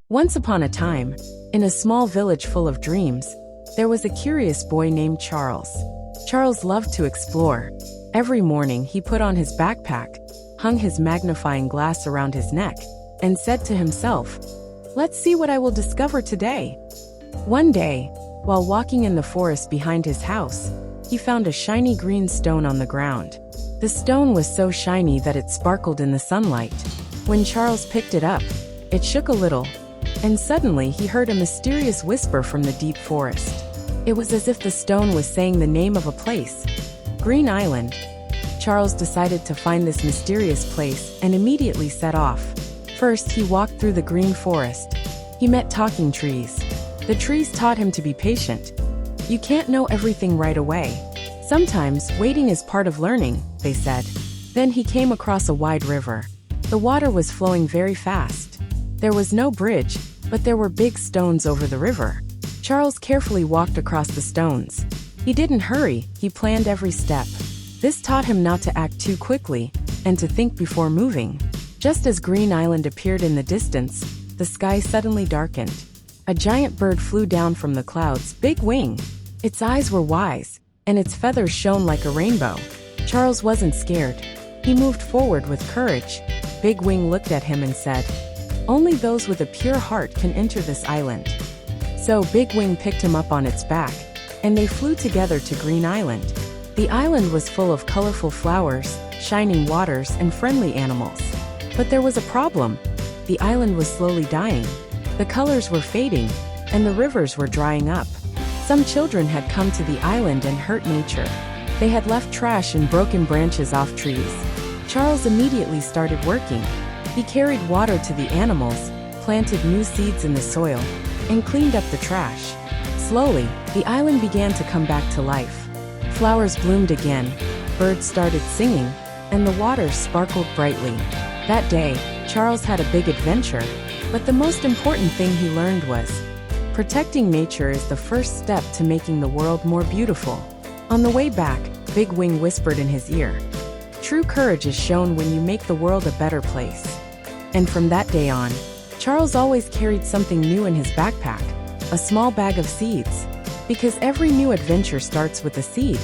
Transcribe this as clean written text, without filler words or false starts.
Once upon a time, in a small village full of dreams, there was a curious boy named Charles. Charles loved to explore. Every morning he put on his backpack, hung his magnifying glass around his neck, and said to himself, "Let's see what I will discover today." One day, while walking in the forest behind his house, he found a shiny green stone on the ground. The stone was so shiny that it sparkled in the sunlight. When Charles picked it up, it shook a little, and suddenly he heard a mysterious whisper from the deep forest. It was as if the stone was saying the name of a place, Green Island. Charles decided to find this mysterious place and immediately set off. First, he walked through the green forest. He met talking trees. The trees taught him to be patient. You can't know everything right away. Sometimes waiting is part of learning, they said. Then he came across a wide river. The water was flowing very fast. There was no bridge, but there were big stones over the river. Charles carefully walked across the stones. He didn't hurry, he planned every step. This taught him not to act too quickly, and to think before moving. Just as Green Island appeared in the distance, the sky suddenly darkened. A giant bird flew down from the clouds, Big Wing. Its eyes were wise, and its feathers shone like a rainbow. Charles wasn't scared. He moved forward with courage. Big Wing looked at him and said, "Only those with a pure heart can enter this island." So Big Wing picked him up on its back, and they flew together to Green Island. The island was full of colorful flowers, shining waters, and friendly animals. But there was a problem. The island was slowly dying. The colors were fading, and the rivers were drying up. Some children had come to the island and hurt nature. They had left trash and broken branches off trees. Charles immediately started working. He carried water to the animals, planted new seeds in the soil, and cleaned up the trash. Slowly, the island began to come back to life. Flowers bloomed again, birds started singing, and the water sparkled brightly. That day, Charles had a big adventure, but the most important thing he learned was, protecting nature is the first step to making the world more beautiful. On the way back, Big Wing whispered in his ear, "True courage is shown when you make the world a better place." And from that day on, Charles always carried something new in his backpack, a small bag of seeds. Because every new adventure starts with a seed.